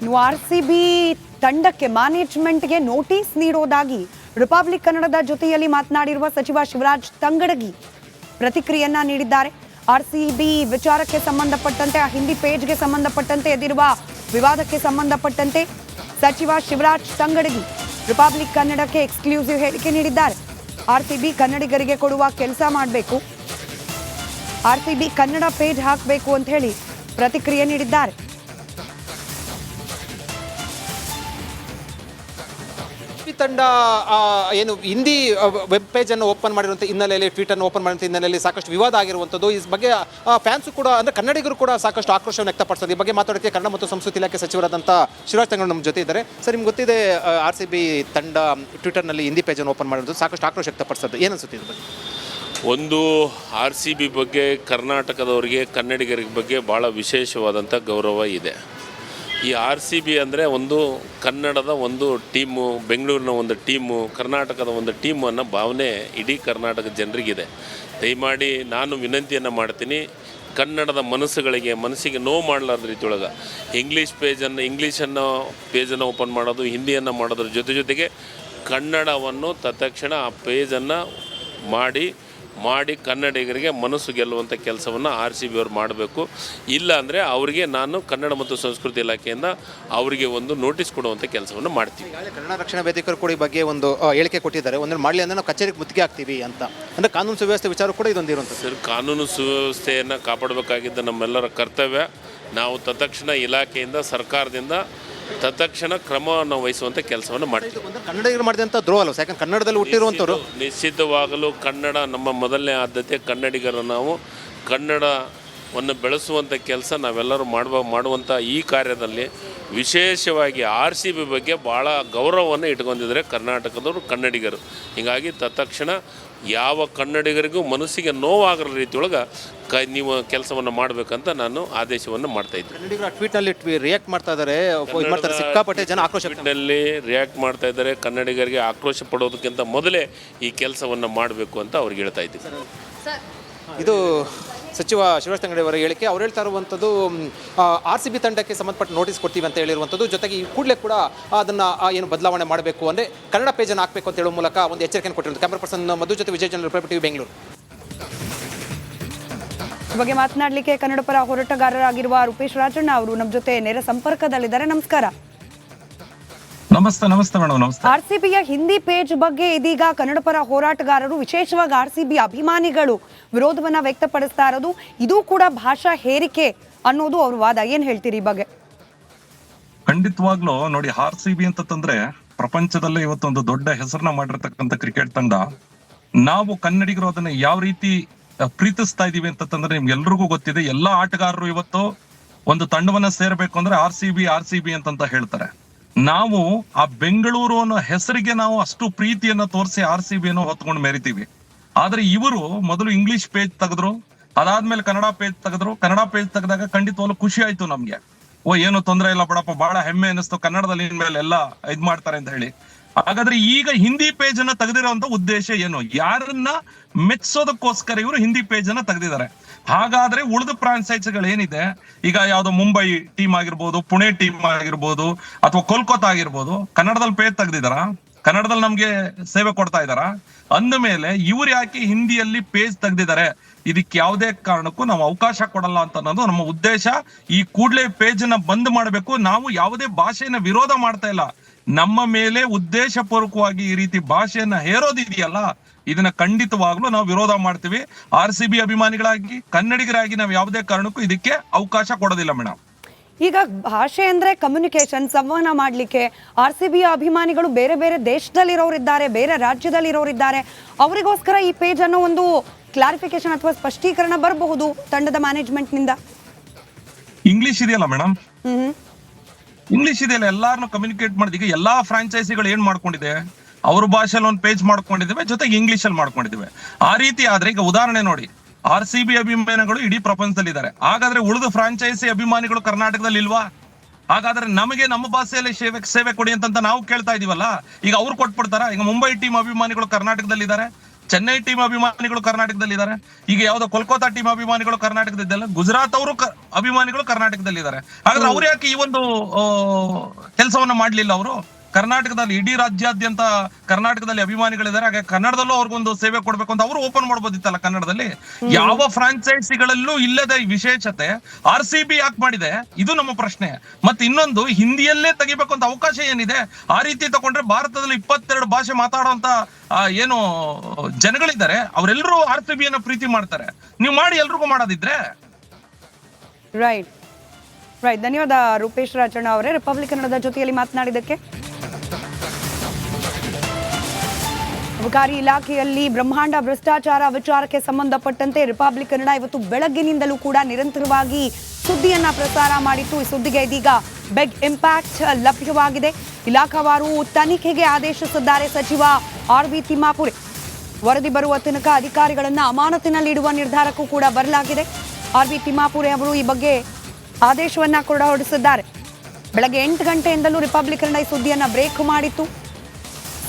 ಇನ್ನು ಆರ್ಸಿಬಿ ತಂಡಕ್ಕೆ ಮ್ಯಾನೇಜ್ಮೆಂಟ್ಗೆ notice ನೀಡೋದಾಗಿ republic ಕನ್ನಡದ ಜೊತೆಯಲ್ಲಿ ಮಾತನಾಡಿರುವ ಸಚಿವ ಶಿವರಾಜ್ ತಂಗಡಗಿ ಪ್ರತಿಕ್ರಿಯೆಯನ್ನ ನೀಡಿದ್ದಾರೆ. ಆರ್ಸಿಬಿ ವಿಚಾರಕ್ಕೆ ಸಂಬಂಧಪಟ್ಟಂತೆ ಆ ಹಿಂದಿ ಪೇಜ್ಗೆ ಸಂಬಂಧಪಟ್ಟಂತೆ ಎದ್ದಿರುವ ವಿವಾದಕ್ಕೆ ಸಂಬಂಧಪಟ್ಟಂತೆ ಸಚಿವ ಶಿವರಾಜ್ ತಂಗಡಗಿ ರಿಪಬ್ಲಿಕ್ ಕನ್ನಡಕ್ಕೆ ಎಕ್ಸ್ಕ್ಲೂಸಿವ್ ಹೇಳಿಕೆ ನೀಡಿದ್ದಾರೆ. ಆರ್ಸಿಬಿ ಕನ್ನಡಿಗರಿಗೆ ಕೊಡುವ ಕೆಲಸ ಮಾಡಬೇಕು, ಆರ್ಸಿಬಿ ಕನ್ನಡ ಪೇಜ್ ಹಾಕಬೇಕು ಅಂತ ಹೇಳಿ ಪ್ರತಿಕ್ರಿಯೆ ನೀಡಿದ್ದಾರೆ. ತಂಡ ಏನು ಹಿಂದಿ ವೆಬ್ ಪೇಜ್ ಅನ್ನು ಓಪನ್ ಮಾಡಿರುವಂಥ ಹಿನ್ನೆಲೆಯಲ್ಲಿ ಟ್ವೀಟ್ ಅನ್ನು ಓಪನ್ ಮಾಡಿರುವಂಥ ಹಿನ್ನೆಲೆಯಲ್ಲಿ ಸಾಕಷ್ಟು ವಿವಾದ ಆಗಿರುವಂಥದ್ದು. ಈ ಬಗ್ಗೆ ಫ್ಯಾನ್ಸು ಕೂಡ ಅಂದರೆ ಕನ್ನಡಿಗರು ಕೂಡ ಸಾಕಷ್ಟು ಆಕ್ರೋಶವನ್ನು ವ್ಯಕ್ತಪಡಿಸ್ತಾರೆ. ಈ ಬಗ್ಗೆ ಮಾತಾಡೋಕ್ಕೆ ಕನ್ನಡ ಮತ್ತು ಸಂಸ್ಕೃತಿ ಇಲಾಖೆ ಸಚಿವರಾದಂಥ ಶಿವರಾಜ್ ತಂಗಡಗಿ ನಮ್ಮ ಜೊತೆ ಇದ್ದಾರೆ. ಸರ್, ನಿಮ್ಗೆ ಗೊತ್ತಿದೆ ಆರ್ಸಿಬಿ ತಂಡ ಟ್ವಿಟರ್ನಲ್ಲಿ ಹಿಂದಿ ಪೇಜನ್ನು ಓಪನ್ ಮಾಡಿರೋದು ಸಾಕಷ್ಟು ಆಕ್ರೋಶ ವ್ಯಕ್ತಪಡಿಸೋದು, ಏನು ಅನಿಸುತ್ತೆ ಇದ್ರ ಬಗ್ಗೆ? ಒಂದು ಆರ್ಸಿಬಿ ಬಗ್ಗೆ ಕರ್ನಾಟಕದವರಿಗೆ ಕನ್ನಡಿಗರಿಗೆ ಬಗ್ಗೆ ಭಾಳ ವಿಶೇಷವಾದಂಥ ಗೌರವ ಇದೆ. ಈ ಆರ್ಸಿಬಿ ಅಂದರೆ ಒಂದು ಕನ್ನಡದ ಒಂದು ಟೀಮು, ಬೆಂಗಳೂರಿನ ಒಂದು ಟೀಮು, ಕರ್ನಾಟಕದ ಒಂದು ಟೀಮು ಅನ್ನೋ ಭಾವನೆ ಇಡೀ ಕರ್ನಾಟಕದ ಜನರಿಗಿದೆ. ದಯಮಾಡಿ ನಾನು ವಿನಂತಿಯನ್ನು ಮಾಡ್ತೀನಿ, ಕನ್ನಡದ ಮನಸ್ಸಿಗೆ ನೋವು ಮಾಡಲಾರ್ದ ರೀತಿಯೊಳಗೆ ಇಂಗ್ಲೀಷನ್ನು ಪೇಜನ್ನು ಓಪನ್ ಮಾಡೋದು, ಹಿಂದಿಯನ್ನು ಮಾಡೋದ್ರ ಜೊತೆಗೆ ಕನ್ನಡವನ್ನು ತತ್ಕ್ಷಣ ಆ ಪೇಜನ್ನು ಮಾಡಿ ಕನ್ನಡಿಗರಿಗೆ ಮನಸ್ಸು ಗೆಲ್ಲುವಂಥ ಕೆಲಸವನ್ನು ಆರ್ಸಿಬಿ ಅವರು ಮಾಡಬೇಕು. ಇಲ್ಲ ಅಂದರೆ ಅವರಿಗೆ ನಾನು ಕನ್ನಡ ಮತ್ತು ಸಂಸ್ಕೃತಿ ಇಲಾಖೆಯಿಂದ ಅವರಿಗೆ ಒಂದು ನೋಟಿಸ್ ಕೊಡುವಂಥ ಕೆಲಸವನ್ನು ಮಾಡ್ತೀವಿ. ಕನ್ನಡ ರಕ್ಷಣಾ ವೇದಿಕೆಯವರು ಕೂಡ ಈ ಬಗ್ಗೆ ಒಂದು ಹೇಳಿಕೆ ಕೊಟ್ಟಿದ್ದಾರೆ. ಒಂದನ್ನು ಮಾಡಲಿ ಅಂದರೆ ನಾವು ಕಚೇರಿಗೆ ಮುತ್ತಿಗೆ ಹಾಕ್ತೀವಿ ಅಂತ. ಅಂದರೆ ಕಾನೂನು ಸುವ್ಯವಸ್ಥೆ ವಿಚಾರ ಕೂಡ ಇದೊಂದು ಇರುವಂಥ ಸರ್, ಕಾನೂನು ಸುವ್ಯವಸ್ಥೆಯನ್ನು ಕಾಪಾಡಬೇಕಾಗಿದ್ದ ನಮ್ಮೆಲ್ಲರ ಕರ್ತವ್ಯ. ನಾವು ತತ್ಕ್ಷಣ ಇಲಾಖೆಯಿಂದ, ಸರ್ಕಾರದಿಂದ ತತ್ಕ್ಷಣ ಕ್ರಮವನ್ನು ವಹಿಸುವಂಥ ಕೆಲಸವನ್ನು ಮಾಡ್ತೀವಿ. ಕನ್ನಡಿಗರು ಮಾಡಿದಂಥ ದ್ರೋಹ ಅಲ್ಲ, ಯಾಕಂದ್ರೆ ಕನ್ನಡದಲ್ಲಿ ಹುಟ್ಟಿರುವಂಥವ್ರು. ನಿಶ್ಚಿತವಾಗಲೂ ಕನ್ನಡ ನಮ್ಮ ಮೊದಲನೇ ಆದ್ಯತೆ. ಕನ್ನಡಿಗರು ನಾವು ಕನ್ನಡವನ್ನು ಬೆಳೆಸುವಂಥ ಕೆಲಸ ನಾವೆಲ್ಲರೂ ಮಾಡುವಂಥ ಈ ಕಾರ್ಯದಲ್ಲಿ ವಿಶೇಷವಾಗಿ ಆರ್ಸಿಬಿ ಬಗ್ಗೆ ಭಾಳ ಗೌರವವನ್ನು ಇಟ್ಕೊಂಡಿದ್ದಾರೆ ಕರ್ನಾಟಕದವರು, ಕನ್ನಡಿಗರು. ಹೀಗಾಗಿ ತತ್ಕ್ಷಣ ಯಾವ ಕನ್ನಡಿಗರಿಗೂ ಮನಸ್ಸಿಗೆ ನೋವಾಗರ ರೀತಿಯೊಳಗೆ ನೀವು ಕೆಲಸವನ್ನು ಮಾಡಬೇಕಂತ ನಾನು ಆದೇಶವನ್ನು ಮಾಡ್ತಾಯಿದ್ದೆ. ಕನ್ನಡಿಗರು ಟ್ವೀಟ್ನಲ್ಲಿ ರಿಯಾಕ್ಟ್ ಮಾಡ್ತಾ ಇದ್ದಾರೆ, ಸಿಕ್ಕಾಪಟ್ಟೆ ಜನ ಆಕ್ರೋಶದಲ್ಲಿ ರಿಯಾಕ್ಟ್ ಮಾಡ್ತಾ ಇದ್ದಾರೆ. ಕನ್ನಡಿಗರಿಗೆ ಆಕ್ರೋಶ ಪಡೋದಕ್ಕಿಂತ ಮೊದಲೇ ಈ ಕೆಲಸವನ್ನು ಮಾಡಬೇಕು ಅಂತ ಅವ್ರಿಗೆ ಹೇಳ್ತಾ ಇದ್ದೀವಿ. ಇದು ಸಚಿವ ಶಿವರಾಜ್ ತಂಗಡಗಿ ಅವರ ಹೇಳಿಕೆ. ಅವ್ರು ಹೇಳ್ತಾ ಇರುವಂಥದ್ದು ಆರ್ಸಿಬಿ ತಂಡಕ್ಕೆ ಸಂಬಂಧಪಟ್ಟ ನೋಟಿಸ್ ಕೊಡ್ತೀವಿ ಅಂತ ಹೇಳಿರುವಂಥದ್ದು. ಜೊತೆಗೆ ಈ ಕೂಡಲೇ ಕೂಡ ಅದನ್ನು ಏನು ಬದಲಾವಣೆ ಮಾಡಬೇಕು ಅಂದರೆ ಕನ್ನಡ ಪೇಜನ್ನು ಹಾಕಬೇಕು ಅಂತ ಹೇಳುವ ಮೂಲಕ ಒಂದು ಎಚ್ಚರಿಕೆಯನ್ನು ಕೊಟ್ಟಿರುವಂಥ ಕ್ಯಾಮರಾ ಪರ್ಸನ್ ಮಧು ಜೊತೆ ವಿಜಯ್ ಜನ, ರಿಪಬ್ಲಿಕ್ ಟಿವಿ, ಬೆಂಗಳೂರು. ಈ ಬಗ್ಗೆ ಮಾತನಾಡಲಿಕ್ಕೆ ಕನ್ನಡ ಪರ ಹೋರಾಟಗಾರರಾಗಿರುವ ರೂಪೇಶ್ ರಾಜಣ್ಣ ಅವರು ನಮ್ಮ ಜೊತೆ ನೇರ ಸಂಪರ್ಕದಲ್ಲಿದ್ದಾರೆ. ನಮಸ್ಕಾರ. ನಮಸ್ತೆ ಮೇಡಮ್. ನಮಸ್ತೆ. ಆರ್ಸಿಬಿಯ ಹಿಂದಿ ಪೇಜ್ ಬಗ್ಗೆ ಇದೀಗ ಕನ್ನಡ ಪರ ಹೋರಾಟಗಾರರು, ವಿಶೇಷವಾಗಿ ಆರ್ಸಿಬಿ ಅಭಿಮಾನಿಗಳು ವಿರೋಧವನ್ನ ವ್ಯಕ್ತಪಡಿಸ್ತಾ ಇರೋದು, ಇದು ಕೂಡ ಭಾಷಾ ಹೇರಿಕೆ ಅನ್ನೋದು ಅವ್ರ ವಾದ. ಏನ್ ಹೇಳ್ತೀರಿ ಈ ಬಗ್ಗೆ? ಖಂಡಿತವಾಗ್ಲೂ ನೋಡಿ, ಆರ್ಸಿಬಿ ಅಂತಂದ್ರೆ ಪ್ರಪಂಚದಲ್ಲೇ ಇವತ್ತೊಂದು ದೊಡ್ಡ ಹೆಸರನ್ನ ಮಾಡಿರ್ತಕ್ಕಂಥ ಕ್ರಿಕೆಟ್ ತಂಡ. ನಾವು ಕನ್ನಡಿಗರು ಅದನ್ನ ಯಾವ ರೀತಿ ಪ್ರೀತಿಸ್ತಾ ಇದೀವಿ ಅಂತಂದ್ರೆ ನಿಮ್ಗೆಲ್ರಿಗೂ ಗೊತ್ತಿದೆ. ಎಲ್ಲಾ ಆಟಗಾರರು ಇವತ್ತು ಒಂದು ತಂಡವನ್ನ ಸೇರ್ಬೇಕು ಅಂದ್ರೆ ಆರ್ಸಿಬಿ ಅಂತ ಹೇಳ್ತಾರೆ. ನಾವು ಆ ಬೆಂಗಳೂರು ಅನ್ನೋ ಹೆಸರಿಗೆ ನಾವು ಅಷ್ಟು ಪ್ರೀತಿಯನ್ನ ತೋರಿಸಿ ಆರ್ಸಿಬಿಯನ್ನು ಹೊತ್ಕೊಂಡು ಮೆರಿತೀವಿ. ಆದ್ರೆ ಇವರು ಮೊದಲು ಇಂಗ್ಲಿಷ್ ಪೇಜ್ ತೆಗೆದ್ರು, ಅದಾದ್ಮೇಲೆ ಕನ್ನಡ ಪೇಜ್ ತೆಗೆದ್ರು. ಕನ್ನಡ ಪೇಜ್ ತೆಗೆದಾಗ ಖಂಡಿತವಾಗ್ಲೂ ಖುಷಿ ಆಯ್ತು ನಮ್ಗೆ. ಏನು ತೊಂದರೆ ಇಲ್ಲ ಬಿಡಪ್ಪ, ಬಹಳ ಹೆಮ್ಮೆ ಅನಿಸ್ತು, ಕನ್ನಡದಲ್ಲಿ ಇನ್ಮೇಲೆ ಎಲ್ಲ ಇದ್ ಮಾಡ್ತಾರೆ ಅಂತ ಹೇಳಿ. ಹಾಗಾದ್ರೆ ಈಗ ಹಿಂದಿ ಪೇಜ್ ಅನ್ನ ತೆಗೆದಿರೋಂತ ಉದ್ದೇಶ ಏನು? ಯಾರನ್ನ ಮೆಚ್ಚೋದಕ್ಕೋಸ್ಕರ ಇವರು ಹಿಂದಿ ಪೇಜ್ ಅನ್ನ ತೆಗೆದಿದ್ದಾರೆ. ಹಾಗಾದ್ರೆ ಉಳಿದ ಫ್ರಾಂಚೈಸಿಗಳು ಏನಿದೆ, ಈಗ ಯಾವ್ದೋ ಮುಂಬೈ ಟೀಮ್ ಆಗಿರ್ಬೋದು, ಪುಣೆ ಟೀಮ್ ಆಗಿರ್ಬೋದು, ಅಥವಾ ಕೋಲ್ಕತ್ತಾ ಆಗಿರ್ಬೋದು, ಕನ್ನಡದಲ್ಲಿ ಪೇಜ್ ತೆಗೆದಿದಾರ, ಕನ್ನಡದಲ್ಲಿ ನಮ್ಗೆ ಸೇವೆ ಕೊಡ್ತಾ ಇದಾರ ಅಂದ ಮೇಲೆ ಇವ್ರು ಯಾಕೆ ಹಿಂದಿಯಲ್ಲಿ ಪೇಜ್ ತೆಗೆದಿದ್ದಾರೆ? ಇದಕ್ಕೆ ಯಾವುದೇ ಕಾರಣಕ್ಕೂ ನಾವು ಅವಕಾಶ ಕೊಡಲ್ಲ ಅಂತ ಅನ್ನೋದು ನಮ್ಮ ಉದ್ದೇಶ. ಈ ಕೂಡಲೇ ಪೇಜ್ ಅನ್ನ ಬಂದ್ ಮಾಡಬೇಕು. ನಾವು ಯಾವುದೇ ಭಾಷೆಯನ್ನ ವಿರೋಧ ಮಾಡ್ತಾ ಇಲ್ಲ. ನಮ್ಮ ಮೇಲೆ ಉದ್ದೇಶ ಪೂರ್ವಕವಾಗಿ ಈ ರೀತಿ ಭಾಷೆಯನ್ನ ಹೇರೋದಿದೆಯಲ್ಲ, ಇದನ್ನ ಖಂಡಿತವಾಗ್ಲೂ ನಾವು ವಿರೋಧ ಮಾಡ್ತೀವಿ. ಆರ್ಸಿಬಿ ಅಭಿಮಾನಿಗಳಾಗಿ, ಕನ್ನಡಿಗರಾಗಿ ನಾವು ಯಾವುದೇ ಕಾರಣಕ್ಕೂ ಇದಕ್ಕೆ ಅವಕಾಶ ಕೊಡೋದಿಲ್ಲ ಮೇಡಮ್. ಈಗ ಭಾಷೆ ಅಂದ್ರೆ ಕಮ್ಯುನಿಕೇಶನ್, ಸಂವಹನ ಮಾಡ್ಲಿಕ್ಕೆ ಆರ್ಸಿಬಿಯ ಅಭಿಮಾನಿಗಳು ಬೇರೆ ಬೇರೆ ದೇಶದಲ್ಲಿರೋರಿದ್ದಾರೆ, ಬೇರೆ ರಾಜ್ಯದಲ್ಲಿರೋರಿದ್ದಾರೆ. ಅವರಿಗೋಸ್ಕರ ಈ ಪೇಜ್ ಅನ್ನೋ ಒಂದು ಕ್ಲಾರಿಫಿಕೇಶನ್ ಅಥವಾ ಸ್ಪಷ್ಟೀಕರಣ ಬರಬಹುದು ತಂಡದ ಮ್ಯಾನೇಜ್ಮೆಂಟ್ ನಿಂದ. ಇಂಗ್ಲಿಷ್ ಇದೆಯಲ್ಲ ಮೇಡಮ್, ಇಂಗ್ಲಿಷ್ ಇದೆಯಲ್ಲ, ಎಲ್ಲಾರನ್ನು ಕಮ್ಯುನಿಕೇಟ್ ಮಾಡಿದ. ಈಗ ಎಲ್ಲಾ ಫ್ರಾಂಚೈಸಿಗಳು ಏನ್ ಮಾಡ್ಕೊಂಡಿದೆ, ಅವ್ರ ಭಾಷೆಯಲ್ಲಿ ಒಂದು ಪೇಜ್ ಮಾಡ್ಕೊಂಡಿದ್ದೇವೆ, ಜೊತೆಗೆ ಇಂಗ್ಲಿಷ್ ಅಲ್ಲಿ ಮಾಡ್ಕೊಂಡಿದ್ದೇವೆ. ಆ ರೀತಿ ಆದ್ರೆ ಈಗ ಉದಾಹರಣೆ ನೋಡಿ, ಆರ್ಸಿಬಿ ಅಭಿಮಾನಿಗಳು ಇಡೀ ಪ್ರಪಂಚದಲ್ಲಿ ಇದ್ದಾರೆ. ಹಾಗಾದ್ರೆ ಉಳಿದ ಫ್ರಾಂಚೈಸಿ ಅಭಿಮಾನಿಗಳು ಕರ್ನಾಟಕದಲ್ಲಿ ಇಲ್ವಾ? ಹಾಗಾದ್ರೆ ನಮಗೆ ನಮ್ಮ ಭಾಷೆಯಲ್ಲಿ ಸೇವೆ ಕೊಡಿ ಅಂತ ನಾವು ಕೇಳ್ತಾ ಇದೀವಲ್ಲ. ಈಗ ಅವ್ರು ಕೊಟ್ಬಿಡ್ತಾರ? ಈಗ ಮುಂಬೈ ಟೀಮ್ ಅಭಿಮಾನಿಗಳು ಕರ್ನಾಟಕದಲ್ಲಿ ಇದ್ದಾರೆ, ಚೆನ್ನೈ ಟೀಮ್ ಅಭಿಮಾನಿಗಳು ಕರ್ನಾಟಕದಲ್ಲಿದ್ದಾರೆ. ಈಗ ಯಾವ್ದೋ ಕೋಲ್ಕತ್ತಾ ಟೀಮ್ ಅಭಿಮಾನಿಗಳು ಕರ್ನಾಟಕದಿದ್ದಲ್ಲ, ಗುಜರಾತ್ ಅವರು ಅಭಿಮಾನಿಗಳು ಕರ್ನಾಟಕದಲ್ಲಿದ್ದಾರೆ. ಹಾಗಾದ್ರೆ ಅವ್ರು ಯಾಕೆ ಈ ಒಂದು ಕೆಲಸವನ್ನ ಮಾಡ್ಲಿಲ್ಲ? ಅವರು ಕರ್ನಾಟಕದಲ್ಲಿ ಇಡೀ ರಾಜ್ಯಾದ್ಯಂತ ಕರ್ನಾಟಕದಲ್ಲಿ ಅಭಿಮಾನಿಗಳಿದ್ದಾರೆ, ಹಾಗೆ ಕನ್ನಡದಲ್ಲೂ ಅವ್ರಿಗೊಂದು ಸೇವೆ ಕೊಡ್ಬೇಕು ಅಂತ ಅವರು ಓಪನ್ ಮಾಡ್ಬೋದಿತ್ತಲ್ಲ ಕನ್ನಡದಲ್ಲಿ. ಯಾವ ಫ್ರಾಂಚೈಸಿಗಳಲ್ಲೂ ಇಲ್ಲದ ಈ ವಿಶೇಷತೆ RCB ಯಾಕೆ ಮಾಡಿದೆ, ಇದು ನಮ್ಮ ಪ್ರಶ್ನೆ. ಮತ್ತೆ ಇನ್ನೊಂದು, ಹಿಂದಿಯಲ್ಲೇ ತೆಗಿಬೇಕು ಅಂತ ಅವಕಾಶ ಏನಿದೆ? ಆ ರೀತಿ ತಗೊಂಡ್ರೆ ಭಾರತದಲ್ಲಿ 22 ಭಾಷೆ ಮಾತಾಡುವಂತ ಏನು ಜನಗಳಿದ್ದಾರೆ, ಅವರೆಲ್ಲರೂ RCB ಅನ್ನ ಪ್ರೀತಿ ಮಾಡ್ತಾರೆ. ನೀವು ಮಾಡಿ ಎಲ್ರಿಗೂ ಮಾಡೋದಿದ್ರೆ. ರೈಟ್. ಧನ್ಯವಾದ ರೂಪೇಶ್ ರಾಜಣ್ಣ ಅವರೇ ರಿಪಬ್ಲಿಕ್ ಕನ್ನಡದ ಜೊತೆಯಲ್ಲಿ ಮಾತನಾಡಿದ್ದಕ್ಕೆ. ಅಬಕಾರಿ ಇಲಾಖೆಯಲ್ಲಿ ಬ್ರಹ್ಮಾಂಡ ಭ್ರಷ್ಟಾಚಾರ ವಿಚಾರಕ್ಕೆ ಸಂಬಂಧಪಟ್ಟಂತೆ ರಿಪಬ್ಲಿಕ್ ಕನ್ನಡ ಇವತ್ತು ಬೆಳಗ್ಗಿನಿಂದಲೂ ಕೂಡ ನಿರಂತರವಾಗಿ ಸುದ್ದಿಯನ್ನ ಪ್ರಸಾರ ಮಾಡಿತ್ತು. ಈ ಸುದ್ದಿಗೆ ಇದೀಗ ಬಿಗ್ ಇಂಪ್ಯಾಕ್ಟ್ ಲಭ್ಯವಾಗಿದೆ. ಇಲಾಖಾವಾರು ತನಿಖೆಗೆ ಆದೇಶಿಸಿದ್ದಾರೆ ಸಚಿವ RB ತಿಮ್ಮಾಪುರೆ. ವರದಿ ಬರುವ ತನಕ ಅಧಿಕಾರಿಗಳನ್ನ ಅಮಾನತಿನಲ್ಲಿಡುವ ನಿರ್ಧಾರಕ್ಕೂ ಕೂಡ ಬರಲಾಗಿದೆ. RB ತಿಮ್ಮಾಪುರೆ ಅವರು ಈ ಬಗ್ಗೆ ಆದೇಶವನ್ನ ಕೂಡ ಹೊರಡಿಸಿದ್ದಾರೆ. ಬೆಳಗ್ಗೆ 8 ಗಂಟೆಯಿಂದಲೂ ರಿಪಬ್ಲಿಕ್ ಕನ್ನಡ ಈ ಸುದ್ದಿಯನ್ನ ಬ್ರೇಕ್ ಮಾಡಿತ್ತು.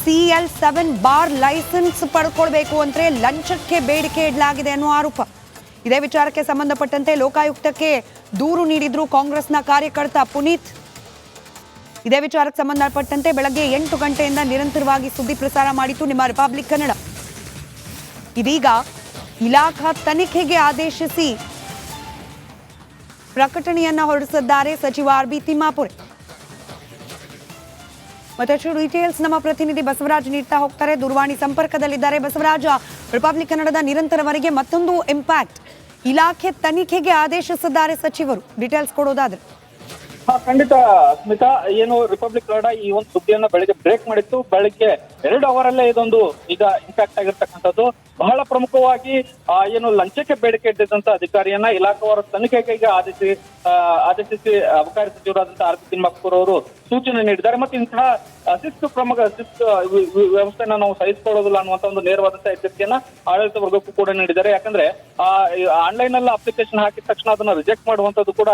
CL7 ಬಾರ್ ಲೈಸೆನ್ಸ್ ಪಡ್ಕೊಳ್ಬೇಕು ಅಂದ್ರೆ ಲಂಚಕ್ಕೆ ಬೇಡಿಕೆ ಇಡಲಾಗಿದೆ ಅನ್ನೋ ಆರೋಪ. ಇದೇ ವಿಚಾರಕ್ಕೆ ಸಂಬಂಧಪಟ್ಟಂತೆ ಲೋಕಾಯುಕ್ತಕ್ಕೆ ದೂರು ನೀಡಿದ್ರು ಕಾಂಗ್ರೆಸ್ನ ಕಾರ್ಯಕರ್ತ ಪುನೀತ್. ಇದೇ ವಿಚಾರಕ್ಕೆ ಸಂಬಂಧಪಟ್ಟಂತೆ ಬೆಳಗ್ಗೆ 8 ಗಂಟೆಯಿಂದ ನಿರಂತರವಾಗಿ ಸುದ್ದಿ ಪ್ರಸಾರ ಮಾಡಿತ್ತು ನಿಮ್ಮ ರಿಪಬ್ಲಿಕ್ ಕನ್ನಡ. ಇದೀಗ ಇಲಾಖಾ ತನಿಖೆಗೆ ಆದೇಶಿಸಿ ಪ್ರಕಟಣೆಯನ್ನ ಹೊರಡಿಸಿದ್ದಾರೆ ಸಚಿವ RB ತಿಮ್ಮಾಪುರೆ. ಮತ್ತಷ್ಟು ಡೀಟೇಲ್ಸ್ ನಮ್ಮ ಪ್ರತಿನಿಧಿ ಬಸವರಾಜ್ ನೀಡ್ತಾ ಹೋಗ್ತಾರೆ, ದೂರವಾಣಿ ಸಂಪರ್ಕದಲ್ಲಿದ್ದಾರೆ. ಬಸವರಾಜ, ರಿಪಬ್ಲಿಕ್ ಕನ್ನಡದ ನಿರಂತರವರೆಗೆ ಮತ್ತೊಂದು ಇಂಪ್ಯಾಕ್ಟ್, ಇಲಾಖೆ ತನಿಖೆಗೆ ಆದೇಶಿಸಿದ್ದಾರೆ ಸಚಿವರು, ಡೀಟೇಲ್ಸ್ ಕೊಡೋದಾದ್ರೆ. ಖಂಡಿತ ಸ್ಮಿತಾ, ಏನು ರಿಪಬ್ಲಿಕ್ ಕನ್ನಡ ಈ ಒಂದು ಸುದ್ದಿಯನ್ನ ಬೆಳಿಗ್ಗೆ ಬ್ರೇಕ್ ಮಾಡಿತ್ತು. ಬೆಳಿಗ್ಗೆ 2 ಅವರಲ್ಲೇ ಇದೊಂದು ಈಗ ಇಂಪ್ಯಾಕ್ಟ್ ಆಗಿರ್ತಕ್ಕಂಥದ್ದು. ಬಹಳ ಪ್ರಮುಖವಾಗಿ ಏನು ಲಂಚಕ್ಕೆ ಬೇಡಿಕೆ ಇಟ್ಟಿದ್ದಂತ ಅಧಿಕಾರಿಯನ್ನ ಇಲಾಖಾವಾರ ತನಿಖೆಗೆ ಈಗ ಆದೇಶಿಸಿ ಅಬಕಾರಿ ಸಚಿವರಾದಂತಹ RB ತಿಮ್ಮಾಪುರ ಅವರು ಸೂಚನೆ ನೀಡಿದ್ದಾರೆ. ಮತ್ತೆ ಇಂತಹ ಶಿಸ್ತು ವ್ಯವಸ್ಥೆನ ನಾವು ಸಹಿಸಿಕೊಳ್ಳೋದಿಲ್ಲ ಅನ್ನುವಂತ ಒಂದು ನೇರವಾದಂತಹ ಎಚ್ಚರಿಕೆಯನ್ನ ಆಡಳಿತ ವರ್ಗಕ್ಕೂ ಕೂಡ ನೀಡಿದ್ದಾರೆ. ಯಾಕಂದ್ರೆ ಆನ್ಲೈನ್ ಅಲ್ಲಿ ಅಪ್ಲಿಕೇಶನ್ ಹಾಕಿದ ತಕ್ಷಣ ಅದನ್ನ ರಿಜೆಕ್ಟ್ ಮಾಡುವಂತದ್ದು ಕೂಡ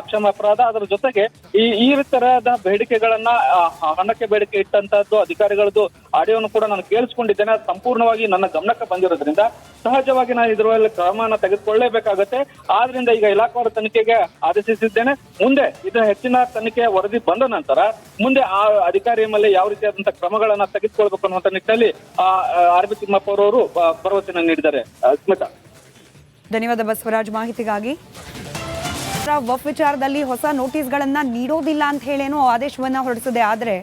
ಅಕ್ಷಮ್ಯ ಅಪರಾಧ. ಅದರ ಜೊತೆಗೆ ಈ ತರಹದ ಬೇಡಿಕೆಗಳನ್ನ ಹಣಕ್ಕೆ ಬೇಡಿಕೆ ಇಟ್ಟಂತದ್ದು ಅಧಿಕಾರಿಗಳದ್ದು ಆಡಿಯೋನು ಕೂಡ ನಾನು ಕೇಳಿಸ್ಕೊಂಡಿದ್ದೇನೆ. ಅದು ಸಂಪೂರ್ಣವಾಗಿ ನನ್ನ ಗಮನಕ್ಕೆ ಬಂದಿರೋದ್ರಿಂದ ಸಹಜವಾಗಿ ನಾನು ಇದರಲ್ಲಿ ಕ್ರಮನ ತೆಗೆದುಕೊಳ್ಳಲೇಬೇಕಾಗತ್ತೆ. ಆದ್ರಿಂದ ಈಗ ಇಲಾಖಾವಾರು ತನಿಖೆಗೆ ಆದೇಶಿಸಿದ್ದೇನೆ. ಮುಂದೆ ಇದರ ಹೆಚ್ಚಿನ ತನಿಖೆ ವರದಿ ಬಂದ ನಂತರ ಮುಂದೆ ಆ ಅಧಿಕಾರಿಯ ಮೇಲೆ ಯಾವ ರೀತಿಯಾದಂತಹ ಕ್ರಮಗಳನ್ನ ತೆಗೆದುಕೊಳ್ಬೇಕು ಅನ್ನುವಂತ ನಿಟ್ಟಿನಲ್ಲಿ RB ತಿಮ್ಮಾಪುರ ಅವರು ಭರವಸೆಯನ್ನು ನೀಡಿದ್ದಾರೆ. ಸ್ಮಿತಾ, ಧನ್ಯವಾದ ಬಸವರಾಜ್ ಮಾಹಿತಿಗಾಗಿ. ವಫ್ ವಿಚಾರದಲ್ಲಿ ಹೊಸ ನೋಟಿಸ್ಗಳನ್ನ ನೀಡೋದಿಲ್ಲ ಅಂತ ಹೇಳೇನೋ ಆದೇಶವನ್ನ ಹೊರಡಿಸಿದೆ. ಆದ್ರೆ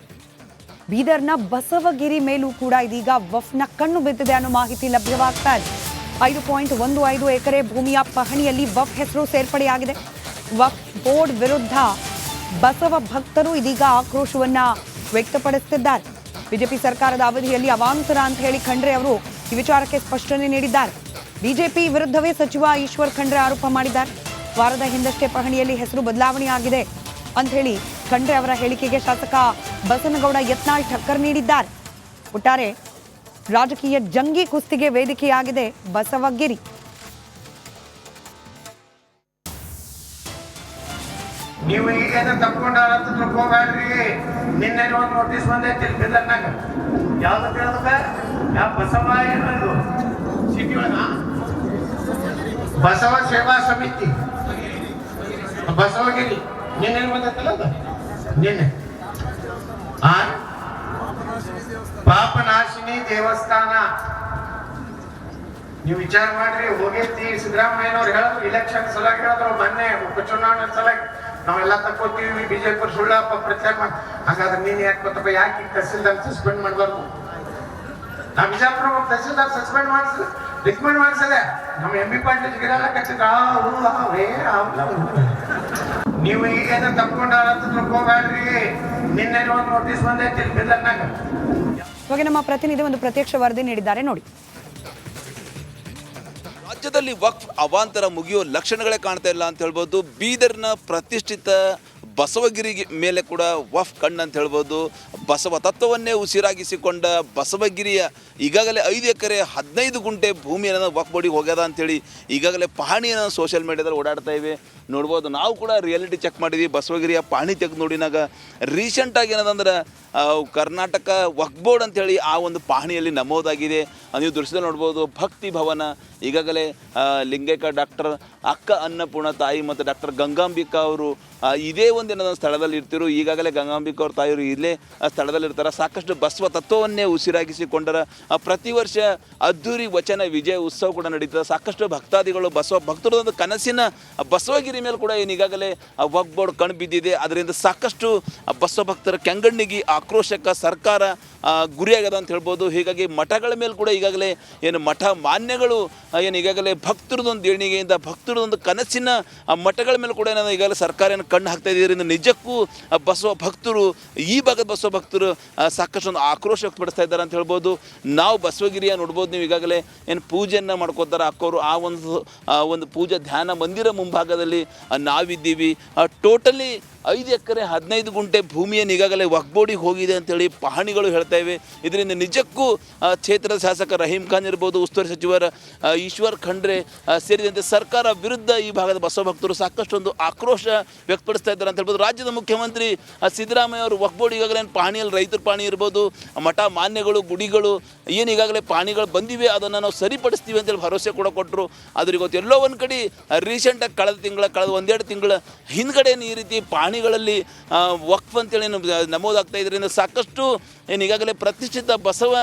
ಬೀದರ್ನ ಬಸವಗಿರಿ ಮೇಲೂ ಕೂಡ ಇದೀಗ ವಫ್ನ ಕಣ್ಣು ಬಿದ್ದಿದೆ ಅನ್ನೋ ಮಾಹಿತಿ ಲಭ್ಯವಾಗ್ತಾ ಇದೆ. 5.15 ಎಕರೆ ಭೂಮಿಯ ಪಹಣಿಯಲ್ಲಿ ವಫ್ ಹೆಸರು ಸೇರ್ಪಡೆಯಾಗಿದೆ. ವಫ್ ಬೋರ್ಡ್ ವಿರುದ್ಧ ಬಸವ ಭಕ್ತರು ಇದೀಗ ಆಕ್ರೋಶವನ್ನ ವ್ಯಕ್ತಪಡಿಸುತ್ತಿದ್ದಾರೆ. ಬಿಜೆಪಿ ಸರ್ಕಾರದ ಅವಧಿಯಲ್ಲಿ ಅವಾಂತರ ಅಂತ ಹೇಳಿ ಖಂಡ್ರೆ ಅವರು ಈ ವಿಚಾರಕ್ಕೆ ಸ್ಪಷ್ಟನೆ ನೀಡಿದ್ದಾರೆ. ಬಿಜೆಪಿ ವಿರುದ್ಧವೇ ಸಚಿವ ಈಶ್ವರ್ ಖಂಡ್ರೆ ಆರೋಪ ಮಾಡಿದ್ದಾರೆ. ವಾರದ ಹಿಂದಷ್ಟೇ ಪಹಣಿಯಲ್ಲಿ ಹೆಸರು ಬದಲಾವಣೆ ಆಗಿದೆ ಅಂತ ಹೇಳಿ ಖಂಡ್ರೆ ಅವರ ಹೇಳಿಕೆಗೆ ಶಾಸಕ ಬಸನಗೌಡ ಯತ್ನಾಳ್ ಟಕ್ಕರ್ ನೀಡಿದ್ದಾರೆ. ಒಟ್ಟಾರೆ ರಾಜಕೀಯ ಜಂಗಿ ಕುಸ್ತಿಗೆ ವೇದಿಕೆಯಾಗಿದೆ ಬಸವಗಿರಿ. ನೀವು ಈಗೇನು ತಪ್ಕೊಂಡಾರ ಅಂತ ತಿಳ್ಕೊಬೇಡ್ರಿ. ನಿನ್ನೆ ಒಂದು ನೋಟಿಸ್ ಬಂದೈತಿ ಬಿಲ್ಲರ್ನಾಗ. ಯಾವ್ದು ಕೇಳೋದ? ಯಾವ ಬಸವ ಏನದು ಸಿಟಿ ಒಳಗ ಬಸವ ಸೇವಾ ಸಮಿತಿ ಬಸವಗಿರಿ ನಿನ್ನೆ ಬಂದೈತಲ್ಲ ಅದು. ನಿನ್ನೆ ಪಾಪನಾಶಿನಿ ದೇವಸ್ಥಾನ. ನೀವು ವಿಚಾರ ಮಾಡ್ರಿ. ಹೋಗಿರ್ತಿ ಸಿದ್ದರಾಮಯ್ಯನವ್ರು ಹೇಳಿದ್ರು, ಇಲೆಕ್ಷನ್ ಸಲಾಗಿ ಹೇಳಿದ್ರು, ಮೊನ್ನೆ ಉಪಚುನಾವಣೆ ಸಲಾಗಿ ನಾವೆಲ್ಲ ತಕ್ಕೋತೀವಿ, ಬಿಜೆಪಿ ಸುಳ್ಳಪ್ಪ ಪ್ರಚಾರ ಮಾಡಿ. ಹಾಗಾದ್ರೆ ನೀನ್ ಯಾಕೆ ಗೊತ್ತಪ್ಪ, ಯಾಕೆ ತಹಸೀಲ್ದಾರ್ ಸಸ್ಪೆಂಡ್ ಮಾಡಬಾರ್ದು? ನಾ ಬಿಜಾಪುರ ತಹಸೀಲ್ದಾರ್ ಸಸ್ಪೆಂಡ್ ಮಾಡಿಸಿದ, ರಿಕಮೆಂಡ್ ಮಾಡಿಸದೆ. ನಮ್ಮ MB ಪಾಟೀಲ್ ಗಿರೆಲ್ಲ ಕಚ್ಚಿದ್ರ. ನೀವು ಈಗೇನು ತಪ್ಕೊಂಡಾರ ಅಂತ ತಿಳ್ಕೊಬೇಡ್ರಿ. ನಿನ್ನೆ ಒಂದು ನೋಟಿಸ್ ಬಂದೈತಿ ಬಿಲ್ಲರ್ನಾಗ. ಇವಾಗ ನಮ್ಮ ಪ್ರತಿನಿಧಿ ಒಂದು ಪ್ರತ್ಯಕ್ಷ ವರದಿ ನೀಡಿದ್ದಾರೆ ನೋಡಿ. ರಾಜ್ಯದಲ್ಲಿ ವಕ್ಫ್ ಅವಾಂತರ ಮುಗಿಯೋ ಲಕ್ಷಣಗಳೇ ಕಾಣ್ತಾ ಇಲ್ಲ ಅಂತ ಹೇಳ್ಬೋದು. ಬೀದರ್ನ ಪ್ರತಿಷ್ಠಿತ ಬಸವಗಿರಿ ಮೇಲೆ ಕೂಡ ವಫ್ ಕಣ್ಣು ಅಂತ ಹೇಳ್ಬೋದು. ಬಸವ ತತ್ವವನ್ನೇ ಉಸಿರಾಗಿಸಿಕೊಂಡ ಬಸವಗಿರಿಯ ಈಗಾಗಲೇ 5 ಎಕರೆ 15 ಗುಂಟೆ ಭೂಮಿಯನ್ನು ವಫ್ ಬೋರ್ಡಿಗೆ ಹೋಗ್ಯದ ಅಂಥೇಳಿ ಈಗಾಗಲೇ ಪಹಣಿಯನ್ನು ಸೋಷಿಯಲ್ ಮೀಡಿಯಾದಲ್ಲಿ ಓಡಾಡ್ತಾ ಇವೆ. ನೋಡ್ಬೋದು, ನಾವು ಕೂಡ ರಿಯಾಲಿಟಿ ಚೆಕ್ ಮಾಡಿದ್ವಿ. ಬಸವಗಿರಿಯ ಪಹಣಿ ತೆಗೆದು ನೋಡಿನಾಗ ರೀಸೆಂಟಾಗಿ ಏನದಂದ್ರೆ ಕರ್ನಾಟಕ ವಕ್ಫ್ ಬೋರ್ಡ್ ಅಂಥೇಳಿ ಆ ಒಂದು ಪಹಣಿಯಲ್ಲಿ ನಮೂದಾಗಿದೆ. ನೀವು ದೃಶ್ಯದಲ್ಲಿ ನೋಡ್ಬೋದು, ಭಕ್ತಿ ಭವನ ಈಗಾಗಲೇ ಲಿಂಗೈಕ್ಯ ಡಾಕ್ಟರ್ ಅಕ್ಕ ಅನ್ನಪೂರ್ಣ ತಾಯಿ ಮತ್ತು ಡಾಕ್ಟರ್ ಗಂಗಾಂಬಿಕಾ ಅವರು ಇದೇ ಒಂದು ಏನೋ ಸ್ಥಳದಲ್ಲಿ ಇರ್ತಿರು. ಈಗಾಗಲೇ ಗಂಗಾಂಬಿಕಾ ಅವ್ರ ತಾಯಿಯವರು ಇಲ್ಲೇ ಸ್ಥಳದಲ್ಲಿ ಇರ್ತಾರೆ. ಸಾಕಷ್ಟು ಬಸವ ತತ್ವವನ್ನೇ ಉಸಿರಾಗಿಸಿಕೊಂಡರ ಪ್ರತಿ ವರ್ಷ ಅದ್ದೂರಿ ವಚನ ವಿಜಯ ಉತ್ಸವ ಕೂಡ ನಡೀತದೆ. ಸಾಕಷ್ಟು ಭಕ್ತಾದಿಗಳು ಬಸವ ಭಕ್ತರದೊಂದು ಕನಸಿನ ಬಸವಗಿರಿ ಮೇಲೆ ಕೂಡ ಏನು ಈಗಾಗಲೇ ವಕ್ಫ್ ಬೋರ್ಡ್ ಕಣ್ಣು ಬಿದ್ದಿದೆ. ಅದರಿಂದ ಸಾಕಷ್ಟು ಬಸವ ಭಕ್ತರ ಕೆಂಗಣ್ಣಿಗೆ ಆಕ್ರೋಶಕ್ಕೆ ಸರ್ಕಾರ ಗುರಿಯಾಗದ ಅಂತ ಹೇಳ್ಬೋದು. ಹೀಗಾಗಿ ಮಠಗಳ ಮೇಲೆ ಕೂಡ ಈಗಾಗಲೇ ಏನು ಮಠ ಮಾನ್ಯಗಳು ಏನು ಈಗಾಗಲೇ ಭಕ್ತರದೊಂದು ದೇಣಿಗೆಯಿಂದ ಭಕ್ತರದೊಂದು ಕನಸಿನ ಮಠಗಳ ಮೇಲೆ ಕೂಡ ಏನೋ ಈಗಾಗಲೇ ಸರ್ಕಾರ ಏನು ಕಣ್ಣು ಹಾಕ್ತಾ ಇದರಿಂದ ನಿಜಕ್ಕೂ ಬಸವ ಭಕ್ತರು ಈ ಭಾಗದ ಬಸವ ಭಕ್ತರು ಸಾಕಷ್ಟು ಒಂದು ಆಕ್ರೋಶ ವ್ಯಕ್ತಪಡಿಸ್ತಾ ಇದ್ದಾರೆ ಅಂತ ಹೇಳ್ಬೋದು. ನಾವು ಬಸವಗಿರಿಯ ನೋಡ್ಬೋದು, ನೀವು ಈಗಾಗಲೇ ಏನು ಪೂಜೆಯನ್ನು ಮಾಡ್ಕೋತಾರೆ ಅಕ್ಕೋರು ಆ ಒಂದು ಪೂಜಾ ಧ್ಯಾನ ಮಂದಿರ ಮುಂಭಾಗದಲ್ಲಿ ನಾವಿದ್ದೀವಿ. ಟೋಟಲಿ 5 ಎಕರೆ 15 ಗುಂಟೆ ಭೂಮಿಯನ್ನು ಈಗಾಗಲೇ ವಕ್ಫ್ ಬೋರ್ಡಿಗೆ ಹೋಗಿದೆ ಅಂತೇಳಿ ಪಹಣಿಗಳು ಹೇಳ್ತಾ ಇವೆ. ಇದರಿಂದ ನಿಜಕ್ಕೂ ಕ್ಷೇತ್ರದ ಶಾಸಕ ರಹೀಂ ಖಾನ್ ಇರ್ಬೋದು, ಉಸ್ತುವಾರಿ ಸಚಿವರ ಈಶ್ವರ್ ಖಂಡ್ರೆ ಸೇರಿದಂತೆ ಸರ್ಕಾರ ವಿರುದ್ಧ ಈ ಭಾಗದ ಬಸವ ಭಕ್ತರು ಸಾಕಷ್ಟೊಂದು ಆಕ್ರೋಶ ವ್ಯಕ್ತಪಡಿಸ್ತಾ ಇದ್ದಾರೆ ಅಂತ ಹೇಳ್ಬೋದು. ರಾಜ್ಯದ ಮುಖ್ಯಮಂತ್ರಿ ಸಿದ್ದರಾಮಯ್ಯ ಅವರು ವಕ್ಫ್ ಬೋರ್ಡ್ ಈಗಾಗಲೇ ಪಹಣಿಯಲ್ಲಿ ರೈತರ ಪಹಣಿ ಇರ್ಬೋದು, ಮಠ ಮಾನ್ಯಗಳು ಗುಡಿಗಳು ಏನು ಈಗಾಗಲೇ ಪಹಣಿಗಳು ಬಂದಿವೆ ಅದನ್ನು ನಾವು ಸರಿಪಡಿಸ್ತೀವಿ ಅಂತೇಳಿ ಭರವಸೆ ಕೂಡ ಕೊಟ್ಟರು. ಆದ್ರೆ ಇವತ್ತು ಎಲ್ಲೋ ಒಂದು ಕಡೆ ರೀಸೆಂಟಾಗಿ ಕಳೆದ 1-2 ತಿಂಗಳ ಹಿಂದ್ಗಡೆ ಈ ರೀತಿ ಪಹಣಿಗಳಲ್ಲಿ ವಕ್ಫ್ ಅಂತೇಳಿ ನಮೂದಾಗ್ತಾ ಇದರಿಂದ ಸಾಕಷ್ಟು ಏನು ಈಗಾಗಲೇ ಪ್ರತಿಷ್ಠಿತ ಬಸವ